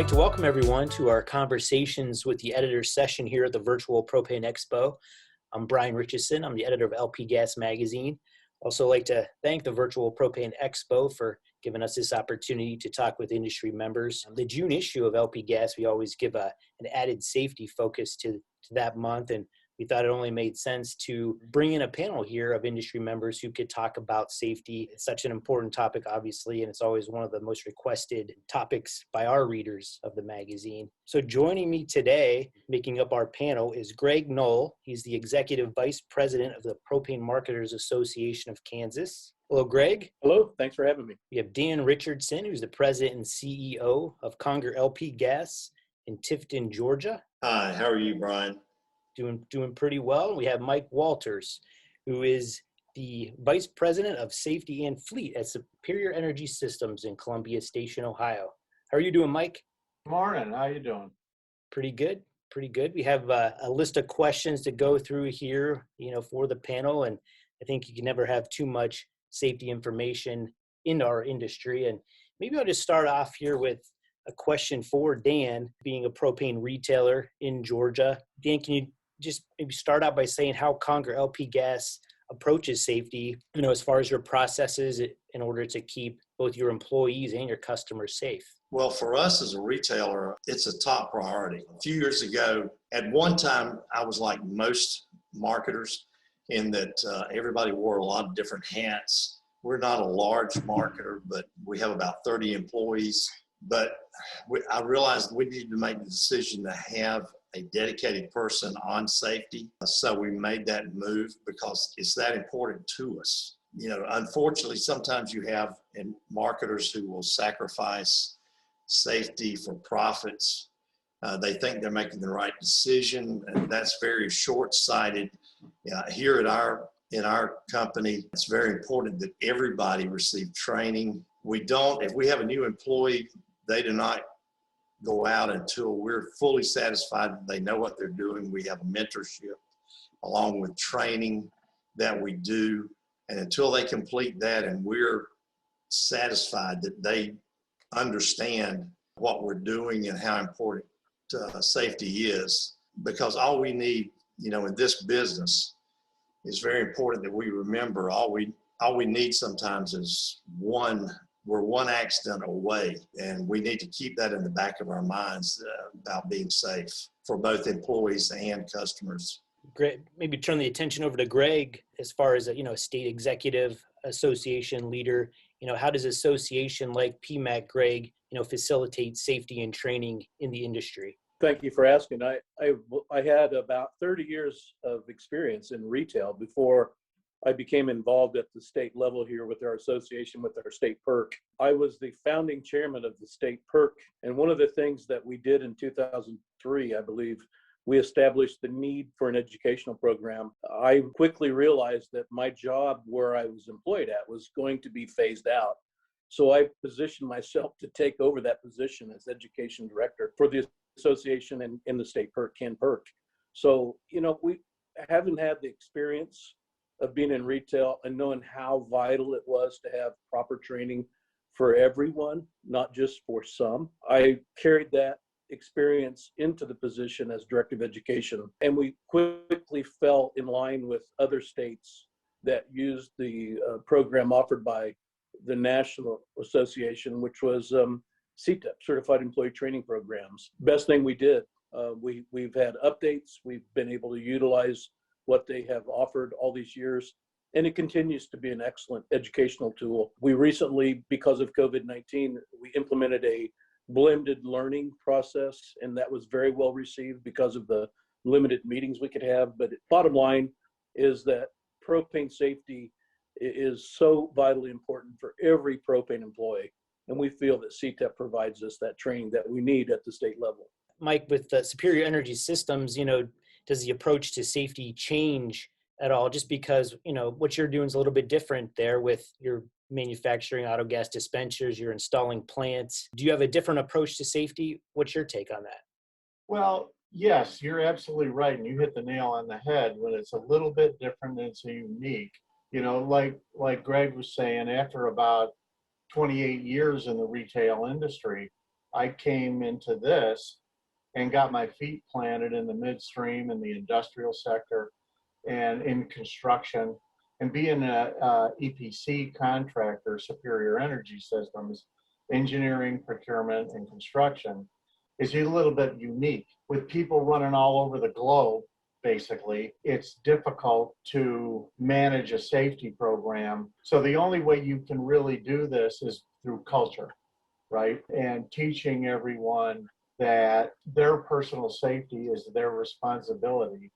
like to welcome everyone to our conversations with the editors session here at the virtual Propane Expo. I'm Brian Richardson. I'm the editor of LPGas magazine. Also like to thank the virtual Propane Expo for giving us this opportunity to talk with industry members. The June issue of LPGas, we always give an added safety focus to that month, and we thought it only made sense to bring in a panel here of industry members who could talk about safety. It's such an important topic, obviously, and it's always one of the most requested topics by our readers of the magazine. So joining me today, making up our panel, is Greg Noll. He's the Executive Vice President of the Propane Marketers Association of Kansas. Hello, Greg. Hello, thanks for having me. We have Dan Richardson, who's the President and CEO of Conger LPGas in Tifton, Georgia. Hi, how are you, Brian? Doing pretty well. We have Mike Walters, who is the Vice President of Safety and Fleet at Superior Energy Systems in Columbia Station, Ohio. How are you doing, Mike? Morning. How you doing? Pretty good. We have a list of questions to go through here, for the panel, and I think you can never have too much safety information in our industry. And maybe I'll just start off here with a question for Dan, being a propane retailer in Georgia. Dan, can you just maybe start out by saying how Conger LPGas approaches safety, as far as your processes in order to keep both your employees and your customers safe? Well, for us as a retailer, it's a top priority. A few years ago, at one time, I was like most marketers in that everybody wore a lot of different hats. We're not a large marketer, but we have about 30 employees. But I realized we needed to make the decision to have a dedicated person on safety. So we made that move because it's that important to us. Unfortunately, sometimes you have marketers who will sacrifice safety for profits. They think they're making the right decision, and that's very short-sighted. Here in our company, it's very important that everybody receive training. If we have a new employee, they do not go out until we're fully satisfied that they know what they're doing. We have a mentorship along with training that we do. And until they complete that and we're satisfied that they understand what we're doing and how important safety is, because all we need, in this business is very important that we remember all we need sometimes is we're one accident away, and we need to keep that in the back of our minds about being safe for both employees and customers. Great. Maybe turn the attention over to Greg as far as a state executive association leader. How does association like PMAC, Greg, facilitate safety and training in the industry? Thank you for asking. I had about 30 years of experience in retail before I became involved at the state level here with our association, with our state PERC. I was the founding chairman of the state PERC, and one of the things that we did in 2003, I believe, we established the need for an educational program. I quickly realized that my job where I was employed at was going to be phased out. So I positioned myself to take over that position as education director for the association and in the state PERC, Ken PERC. So, we haven't had the experience of being in retail and knowing how vital it was to have proper training for everyone, not just for some. I carried that experience into the position as director of education, and we quickly fell in line with other states that used the program offered by the National Association, which was CTEP, Certified Employee Training Programs. Best thing we did. We've had updates. We've been able to utilize what they have offered all these years, and it continues to be an excellent educational tool. We recently, because of COVID-19, we implemented a blended learning process, and that was very well received because of the limited meetings we could have. But bottom line is that propane safety is so vitally important for every propane employee, and we feel that CTEP provides us that training that we need at the state level. Mike, with Superior Energy Systems, does the approach to safety change at all? Just because, what you're doing is a little bit different there with your manufacturing auto gas dispensers, you're installing plants. Do you have a different approach to safety? What's your take on that? Well, yes, you're absolutely right. And you hit the nail on the head. When it's a little bit different and it's unique, like Greg was saying, after about 28 years in the retail industry, I came into this and got my feet planted in the midstream in the industrial sector and in construction. And being a EPC contractor, Superior Energy Systems, engineering, procurement, and construction is a little bit unique. With people running all over the globe, basically, it's difficult to manage a safety program. So the only way you can really do this is through culture, right? And teaching everyone that their personal safety is their responsibility.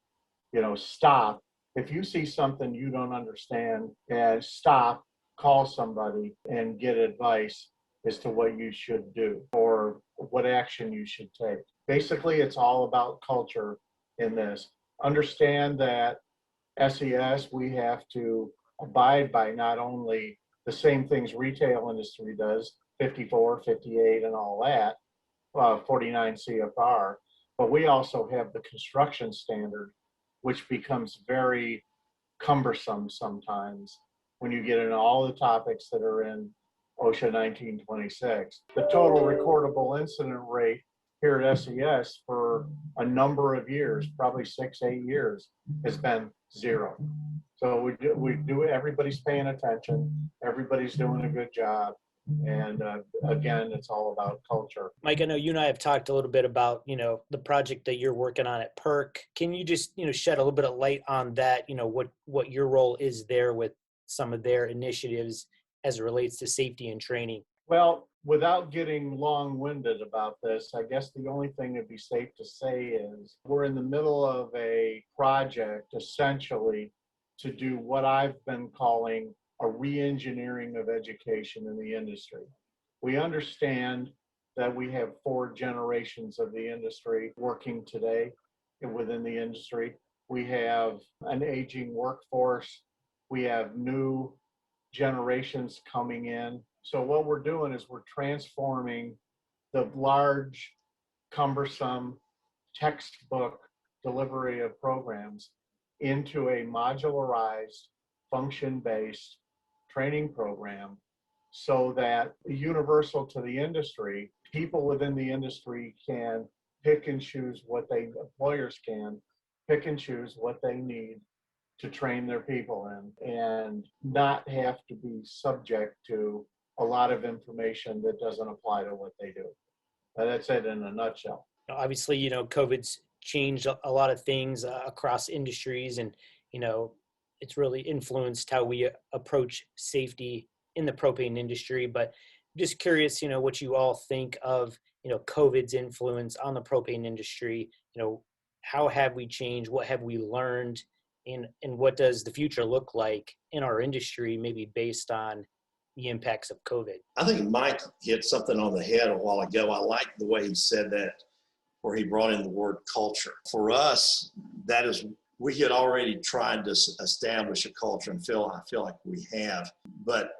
Stop. If you see something you don't understand, and stop, call somebody and get advice as to what you should do or what action you should take. Basically, it's all about culture in this. Understand that SES, we have to abide by not only the same things retail industry does, 54, 58, and all that, 49 CFR, but we also have the construction standard, which becomes very cumbersome sometimes when you get into all the topics that are in OSHA 1926. The total recordable incident rate here at SES for a number of years, probably 6-8 years, has been 0. So we do, everybody's paying attention, everybody's doing a good job. And again, it's all about culture. Mike, I know you and I have talked a little bit about, the project that you're working on at PERC. Can you just, shed a little bit of light on that, what your role is there with some of their initiatives as it relates to safety and training? Well, without getting long-winded about this, I guess the only thing that'd be safe to say is we're in the middle of a project essentially to do what I've been calling a re-engineering of education in the industry. We understand that we have 4 generations of the industry working today within the industry. We have an aging workforce. We have new generations coming in. So what we're doing is we're transforming the large, cumbersome textbook delivery of programs into a modularized, function-based training program so that universal to the industry, people within the industry can pick and choose employers can pick and choose what they need to train their people in and not have to be subject to a lot of information that doesn't apply to what they do. That's it in a nutshell. Obviously, COVID's changed a lot of things across industries, and, it's really influenced how we approach safety in the propane industry. But I'm just curious, what you all think of, COVID's influence on the propane industry. How have we changed? What have we learned? And what does the future look like in our industry, maybe based on the impacts of COVID? I think Mike hit something on the head a while ago. I like the way he said that, where he brought in the word culture. For us, that is, we had already tried to establish a culture, and I feel like we have. But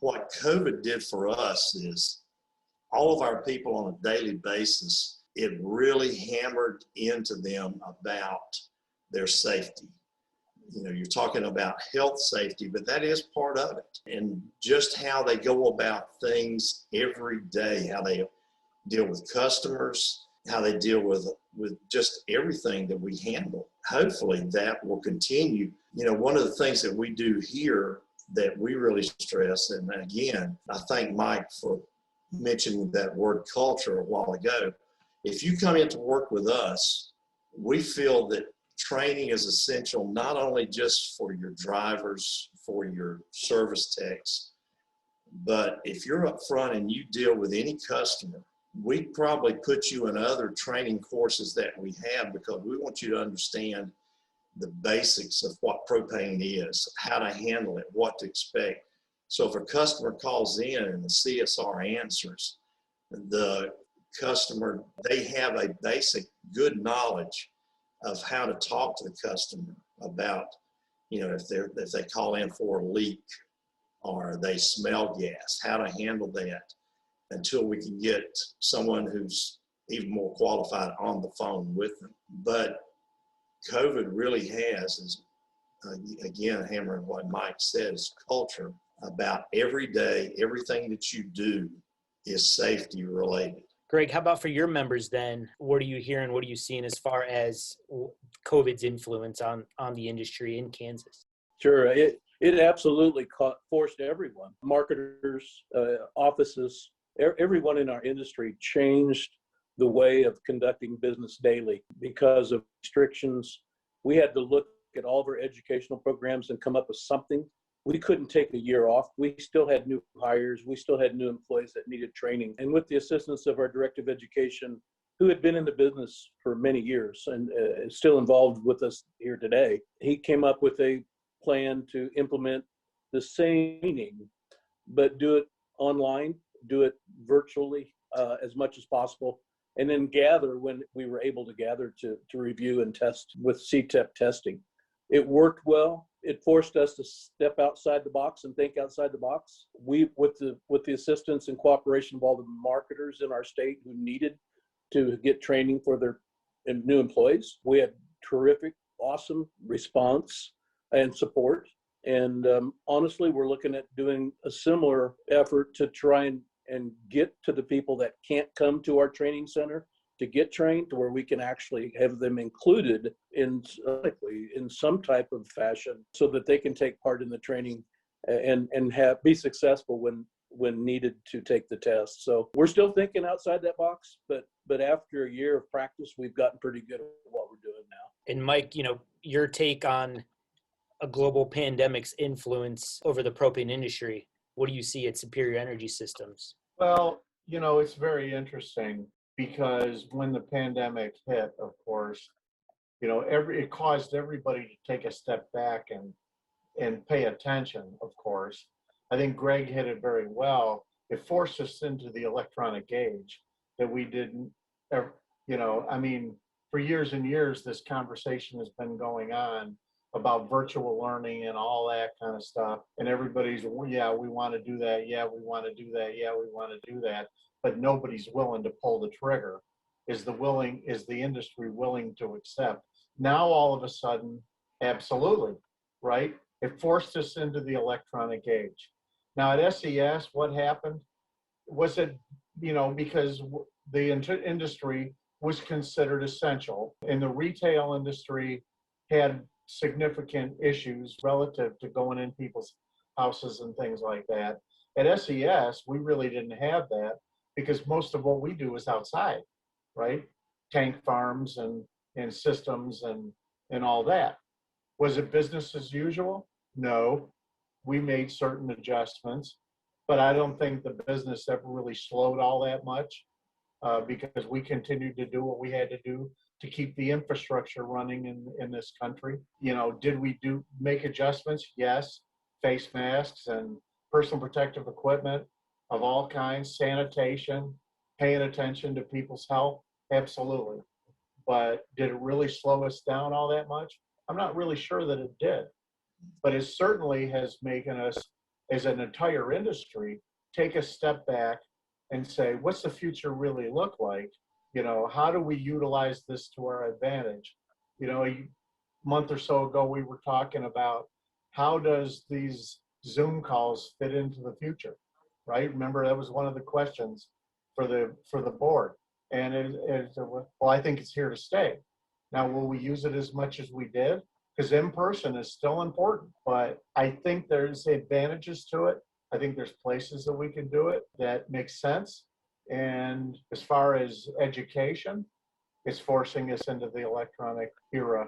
what COVID did for us is all of our people on a daily basis, it really hammered into them about their safety. You're talking about health safety, but that is part of it. And just how they go about things every day, how they deal with customers, how they deal with just everything that we handle. Hopefully that will continue. One of the things that we do here that we really stress, and again, I thank Mike for mentioning that word culture a while ago. If you come in to work with us, we feel that training is essential, not only just for your drivers, for your service techs, but if you're up front and you deal with any customer, we probably put you in other training courses that we have because we want you to understand the basics of what propane is, how to handle it, what to expect. So if a customer calls in and the CSR answers, the customer, they have a basic good knowledge of how to talk to the customer about, if they call in for a leak or they smell gas, how to handle that until we can get someone who's even more qualified on the phone with them. But COVID really has, again, hammering what Mike says, culture about every day, everything that you do is safety related. Greg, how about for your members then? What are you hearing? What are you seeing as far as COVID's influence on the industry in Kansas? Sure. It absolutely forced everyone, marketers, offices, everyone in our industry changed the way of conducting business daily because of restrictions. We had to look at all of our educational programs and come up with something. We couldn't take a year off. We still had new hires. We still had new employees that needed training. And with the assistance of our director of education, who had been in the business for many years and is still involved with us here today, he came up with a plan to implement the same training, but do it online, do it virtually as much as possible, and then gather when we were able to gather to review and test with CTEP testing. It worked well. It forced us to step outside the box and think outside the box. We, with the assistance and cooperation of all the marketers in our state who needed to get training for their new employees, we had terrific, awesome response and support. And honestly, we're looking at doing a similar effort to try and get to the people that can't come to our training center to get trained, to where we can actually have them included in some type of fashion so that they can take part in the training and be successful when needed to take the test. So we're still thinking outside that box, but after a year of practice, we've gotten pretty good at what we're doing now. And Mike, your take on a global pandemic's influence over the propane industry. What do you see at Superior Energy Systems? Well, it's very interesting because when the pandemic hit, of course, it caused everybody to take a step back and pay attention, of course. I think Greg hit it very well. It forced us into the electronic gauge that we didn't ever, for years and years, this conversation has been going on about virtual learning and all that kind of stuff. And everybody's, yeah, we want to do that. Yeah, we want to do that. Yeah, we want to do that. But nobody's willing to pull the trigger. Is the industry willing to accept? Now, all of a sudden, absolutely, right? It forced us into the electronic age. Now at SES, what happened? Was it, because the industry was considered essential and the retail industry had significant issues relative to going in people's houses and things like that. At SES, we really didn't have that because most of what we do is outside, right? Tank farms and systems and all that. Was it business as usual? No. We made certain adjustments, but I don't think the business ever really slowed all that much because we continued to do what we had to do to keep the infrastructure running in this country. Did we make adjustments? Yes. Face masks and personal protective equipment of all kinds, sanitation, paying attention to people's health, absolutely. But did it really slow us down all that much? I'm not really sure that it did. But it certainly has made us, as an entire industry, take a step back and say, what's the future really look like? How do we utilize this to our advantage? A month or so ago, we were talking about how does these Zoom calls fit into the future, right? Remember, that was one of the questions for the board. And I think it's here to stay. Now, will we use it as much as we did? Because in person is still important, but I think there's advantages to it. I think there's places that we can do it that makes sense. And as far as education, it's forcing us into the electronic era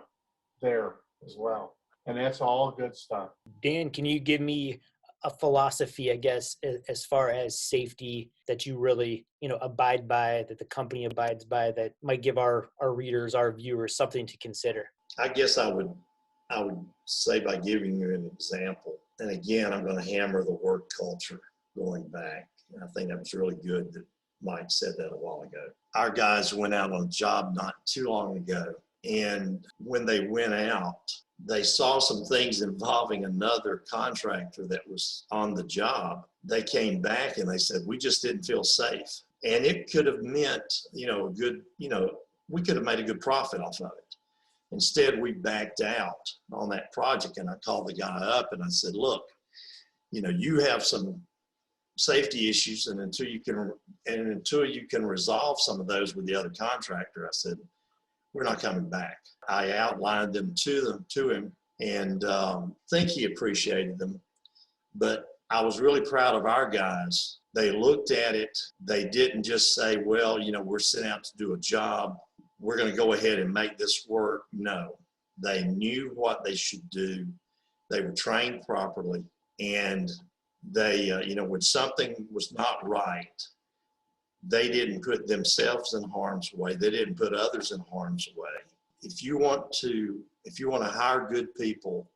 there as well. And that's all good stuff. Dan, can you give me a philosophy, I guess, as far as safety that you really, abide by, that the company abides by, that might give our readers, our viewers something to consider? I guess I would say by giving you an example. And again, I'm going to hammer the word culture going back. I think that was really good that Mike said that a while ago. Our guys went out on a job not too long ago. And when they went out, they saw some things involving another contractor that was on the job. They came back and they said, we just didn't feel safe. And it could have meant, we could have made a good profit off of it. Instead, we backed out on that project, and I called the guy up and I said, look, you have some safety issues, and until you can resolve some of those with the other contractor, I said, we're not coming back. I outlined them to him, and think he appreciated them. But I was really proud of our guys. They looked at it. They didn't just say, well, we're sent out to do a job. We're going to go ahead and make this work. No, they knew what they should do. They were trained properly. And they, when something was not right, they didn't put themselves in harm's way. They didn't put others in harm's way. If you want to hire good people,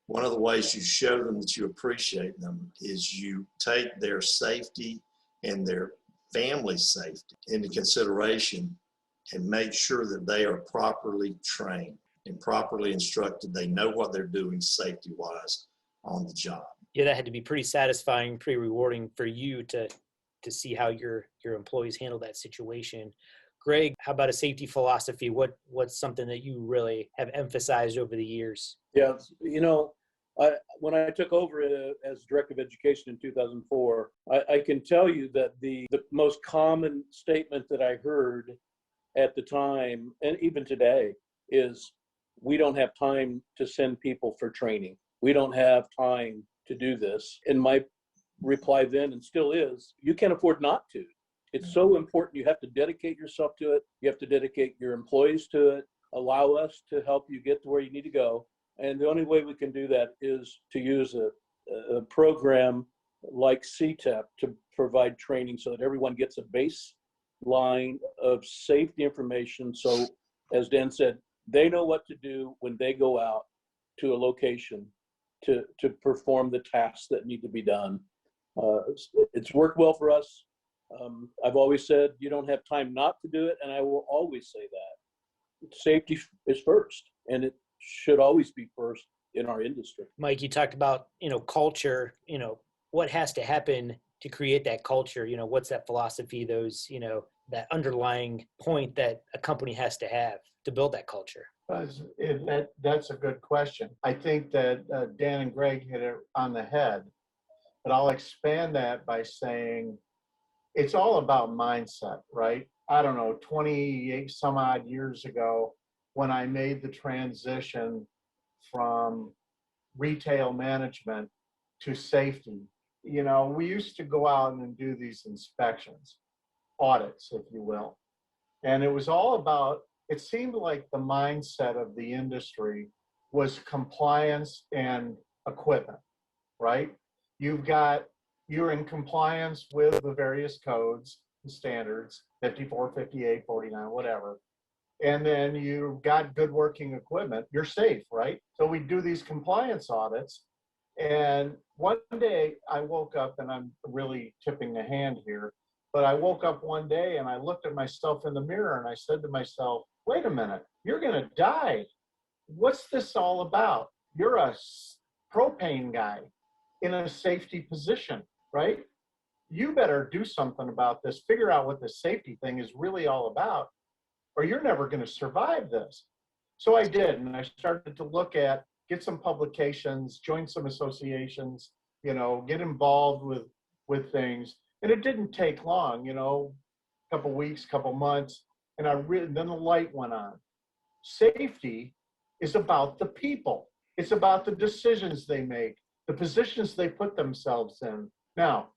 one of the ways you show them that you appreciate them is you take their safety and their family's safety into consideration and make sure that they are properly trained and properly instructed. They know what they're doing safety-wise on the job. Yeah, that had to be pretty satisfying, pretty rewarding for you to see how your employees handle that situation. Greg, how about a safety philosophy? What's something that you really have emphasized over the years? Yeah, when I took over as Director of Education in 2004, I can tell you that the most common statement that I heard at the time, and even today, is we don't have time to send people for training. We don't have time to do this. And my reply then, and still is, you can't afford not to. It's so important. You have to dedicate yourself to it. You have to dedicate your employees to it. Allow us to help you get to where you need to go. And the only way we can do that is to use a program like CTEP to provide training so that everyone gets a baseline of safety information. So, as Dan said, they know what to do when they go out to a location to perform the tasks that need to be done. It's worked well for us. I've always said you don't have time not to do it, and I will always say that. Safety is first, and it should always be first in our industry. Mike, you talked about, culture, what has to happen to create that culture? What's that philosophy, those, that underlying point that a company has to have to build that culture? That's a good question. I think that Dan and Greg hit it on the head, but I'll expand that by saying it's all about mindset, right? I don't know, 28 some odd years ago, when I made the transition from retail management to safety, we used to go out and do these inspections, audits, if you will. And it was all about, it seemed like the mindset of the industry was compliance and equipment, right? You're in compliance with the various codes and standards, 54, 58, 49, whatever. And then you've got good working equipment, you're safe, right? So we do these compliance audits. And one day I woke up, and I'm really tipping the hand here, but I woke up one day and I looked at myself in the mirror and I said to myself, wait a minute, you're going to die. What's this all about? You're a propane guy in a safety position, right? You better do something about this. Figure out what the safety thing is really all about, or you're never going to survive this. So I did, and I started to get some publications, join some associations, get involved with things. And it didn't take long, a couple weeks, couple months, and then the light went on. Safety is about the people. It's about the decisions they make, the positions they put themselves in. Now,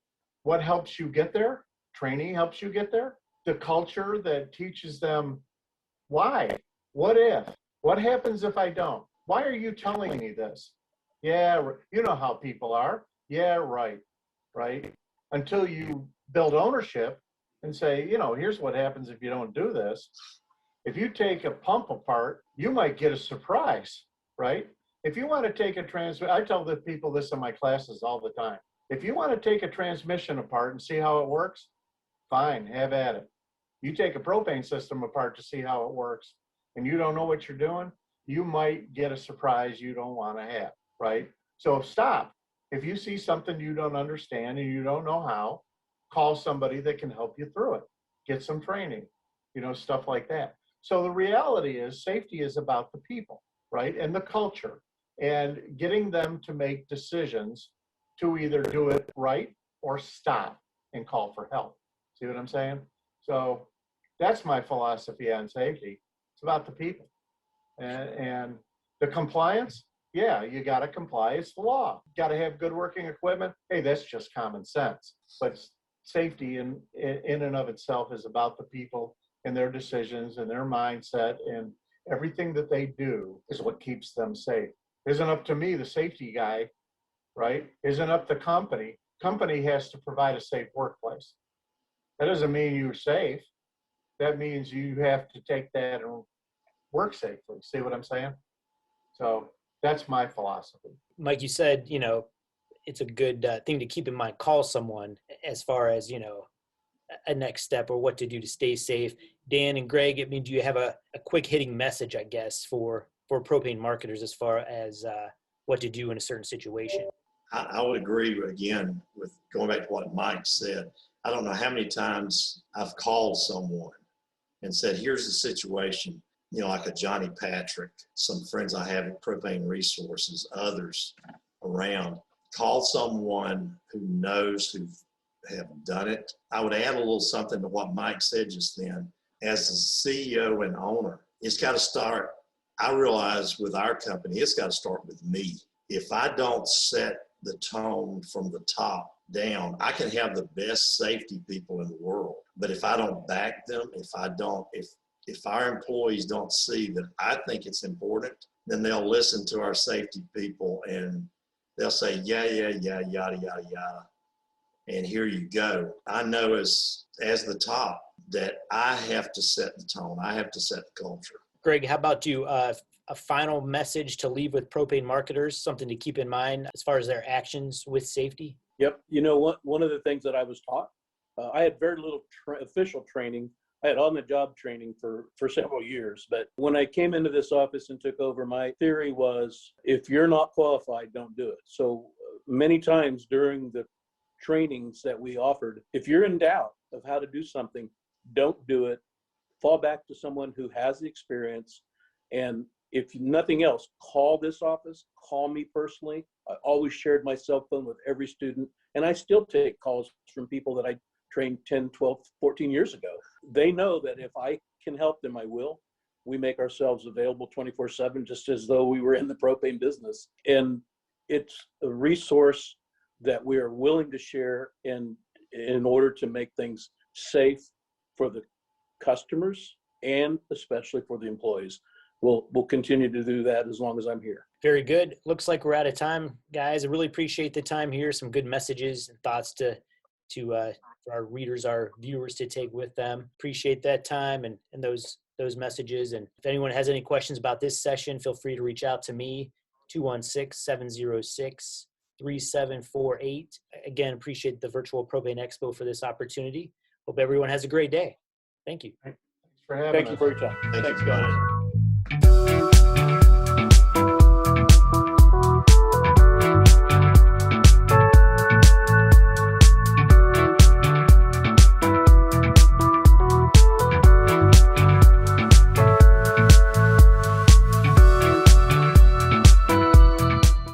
what helps you get there? Training helps you get there. The culture that teaches them why, what if, what happens if I don't? Why are you telling me this? Yeah, you know how people are. Yeah, right. Until you build ownership and say, here's what happens if you don't do this. If you take a pump apart, you might get a surprise, right? If you want to take a I tell the people this in my classes all the time. If you want to take a transmission apart and see how it works, fine, have at it. You take a propane system apart to see how it works, and you don't know what you're doing, you might get a surprise you don't want to have, right? So stop. If you see something you don't understand and you don't know how, call somebody that can help you through it. Get some training, stuff like that. So the reality is safety is about the people, right? And the culture, and getting them to make decisions to either do it right or stop and call for help. See what I'm saying? So that's my philosophy on safety. It's about the people. And the compliance, yeah, you got to comply. It's the law. Got to have good working equipment. Hey, that's just common sense. But safety in and of itself is about the people and their decisions and their mindset, and everything that they do is what keeps them safe. Isn't up to me, the safety guy, right? Isn't up to company. Company has to provide a safe workplace. That doesn't mean you're safe. That means you have to take that and work safely. See what I'm saying? So that's my philosophy. Mike, you said, it's a good thing to keep in mind, call someone as far as, a next step or what to do to stay safe. Dan and Greg, I mean, do you have a quick hitting message, I guess, for propane marketers as far as what to do in a certain situation? I would agree again with going back to what Mike said. I don't know how many times I've called someone and said, here's the situation, like a Johnny Patrick, some friends I have at Propane Resources, others around. Call someone who knows, who have done it. I would add a little something to what Mike said just then. As the CEO and owner, it's got to start, I realize with our company, it's got to start with me. If I don't set the tone from the top down, I can have the best safety people in the world, but if I don't back them, if our employees don't see that I think it's important, then they'll listen to our safety people and they'll say, yeah, yada, yada. And here you go. I know as the top that I have to set the tone. I have to set the culture. Greg, how about you? A final message to leave with propane marketers, something to keep in mind as far as their actions with safety? Yep. You know what? One of the things that I was taught, I had very little official training. I had on-the-job training for several years. But when I came into this office and took over, my theory was, if you're not qualified, don't do it. So many times during the trainings that we offered, if you're in doubt of how to do something, don't do it. Fall back to someone who has the experience. And if nothing else, call this office, call me personally. I always shared my cell phone with every student, and I still take calls from people that I trained 10, 12, 14 years ago. They know that if I can help them, I will. We make ourselves available 24/7, just as though we were in the propane business. And it's a resource that we are willing to share in order to make things safe for the customers and especially for the employees. We'll continue to do that as long as I'm here. Very good. Looks like we're out of time, guys. I really appreciate the time here. Some good messages and thoughts to for our readers, our viewers to take with them. Appreciate that time and those messages. And if anyone has any questions about this session, feel free to reach out to me, 216-706-3748. Again, appreciate the Virtual Propane Expo for this opportunity. Hope everyone has a great day. Thank you. Thanks for having us. Thank you for your time. Thank Thanks, you, guys.